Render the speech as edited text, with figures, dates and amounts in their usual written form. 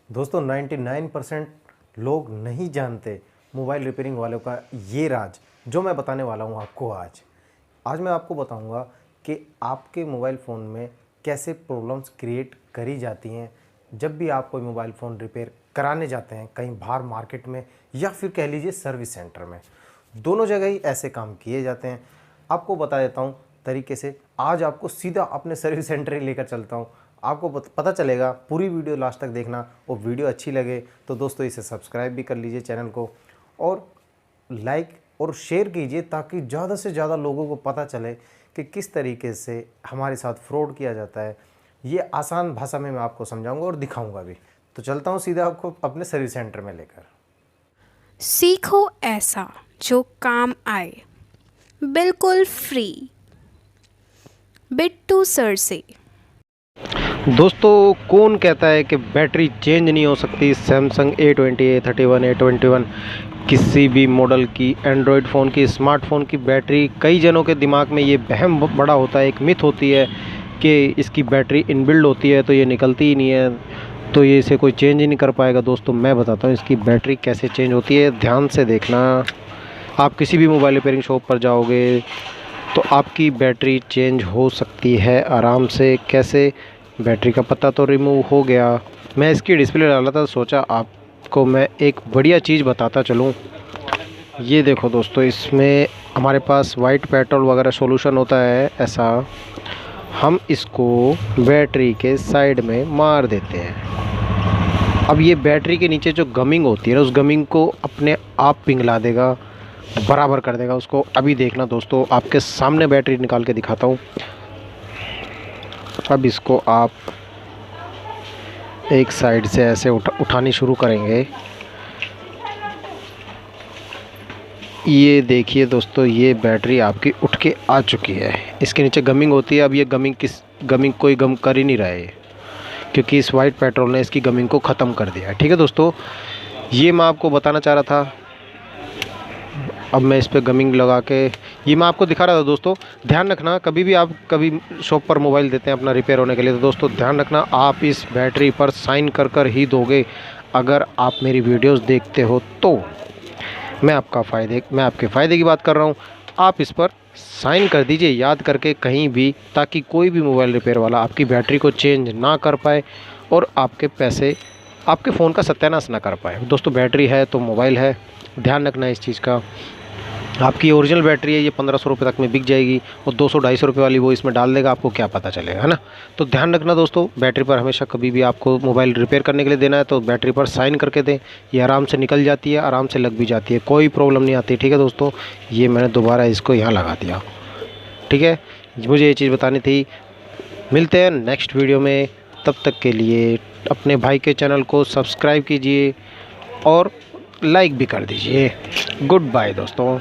दोस्तों 99% लोग नहीं जानते मोबाइल रिपेयरिंग वालों का ये राज जो मैं बताने वाला हूँ आपको आज मैं आपको बताऊँगा कि आपके मोबाइल फ़ोन में कैसे प्रॉब्लम्स क्रिएट करी जाती हैं जब भी आप कोई मोबाइल फ़ोन रिपेयर कराने जाते हैं कहीं बाहर मार्केट में या फिर कह लीजिए सर्विस सेंटर में। दोनों जगह ही ऐसे काम किए जाते हैं। आपको बता देता हूँ तरीके से। आज आपको सीधा अपने सर्विस सेंटर ही लेकर चलता हूँ, आपको पता चलेगा। पूरी वीडियो लास्ट तक देखना और वीडियो अच्छी लगे तो दोस्तों इसे सब्सक्राइब भी कर लीजिए चैनल को और लाइक और शेयर कीजिए ताकि ज़्यादा से ज़्यादा लोगों को पता चले कि किस तरीके से हमारे साथ फ्रॉड किया जाता है। ये आसान भाषा में मैं आपको समझाऊंगा और दिखाऊंगा भी। तो चलता हूँ सीधा आपको अपने सर्विस सेंटर में लेकर। सीखो ऐसा जो काम आए, बिल्कुल फ्री। बिट्टू सर से। दोस्तों कौन कहता है कि बैटरी चेंज नहीं हो सकती। सैमसंग A20, A31, A21 किसी भी मॉडल की, एंड्रॉयड फ़ोन की, स्मार्टफोन की बैटरी, कई जनों के दिमाग में ये वहम बड़ा होता है, एक मिथ होती है कि इसकी बैटरी इनबिल्ड होती है तो ये निकलती ही नहीं है, तो ये इसे कोई चेंज ही नहीं कर पाएगा। दोस्तों मैं बताता हूँ इसकी बैटरी कैसे चेंज होती है, ध्यान से देखना। आप किसी भी मोबाइल रिपेयरिंग शॉप पर जाओगे तो आपकी बैटरी चेंज हो सकती है आराम से। कैसे? बैटरी का पत्ता तो रिमूव हो गया, मैं इसकी डिस्प्ले डाला था, सोचा आपको मैं एक बढ़िया चीज़ बताता चलूँ। ये देखो दोस्तों, इसमें हमारे पास वाइट पेट्रोल वगैरह सॉल्यूशन होता है। ऐसा हम इसको बैटरी के साइड में मार देते हैं। अब ये बैटरी के नीचे जो गमिंग होती है ना, उस गमिंग को अपने आप पिघला देगा, बराबर कर देगा उसको। अभी देखना दोस्तों, आपके सामने बैटरी निकाल के दिखाता हूँ। अब इसको आप एक साइड से ऐसे उठानी शुरू करेंगे। ये देखिए दोस्तों, ये बैटरी आपकी उठ के आ चुकी है। इसके नीचे गमिंग होती है। अब ये गमिंग कोई गम कर ही नहीं रहा है क्योंकि इस वाइट पेट्रोल ने इसकी गमिंग को ख़त्म कर दिया है। ठीक है दोस्तों, ये मैं आपको बताना चाह रहा था। अब मैं इस पे गमिंग लगा के ये मैं आपको दिखा रहा था। दोस्तों ध्यान रखना, कभी भी आप कभी शॉप पर मोबाइल देते हैं अपना रिपेयर होने के लिए, तो दोस्तों ध्यान रखना आप इस बैटरी पर साइन कर ही दोगे। अगर आप मेरी वीडियोस देखते हो तो मैं आपके फ़ायदे की बात कर रहा हूँ। आप इस पर साइन कर दीजिए याद करके कहीं भी, ताकि कोई भी मोबाइल रिपेयर वाला आपकी बैटरी को चेंज ना कर पाए और आपके पैसे, आपके फ़ोन का सत्यानाश ना कर पाए। दोस्तों बैटरी है तो मोबाइल है, ध्यान रखना इस चीज़ का। आपकी ओरिजिनल बैटरी है, ये 1500 रुपये तक में बिक जाएगी और 200-250 रुपये वाली वो इसमें डाल देगा, आपको क्या पता चलेगा, है ना। तो ध्यान रखना दोस्तों, बैटरी पर हमेशा कभी भी आपको मोबाइल रिपेयर करने के लिए देना है तो बैटरी पर साइन करके दें। ये आराम से निकल जाती है, आराम से लग भी जाती है, कोई प्रॉब्लम नहीं आती। ठीक है दोस्तों, ये मैंने दोबारा इसको यहाँ लगा दिया। ठीक है, मुझे ये चीज़ बतानी थी। मिलते हैं नेक्स्ट वीडियो में, तब तक के लिए अपने भाई के चैनल को सब्सक्राइब कीजिए और लाइक भी कर दीजिए। गुड बाय दोस्तों।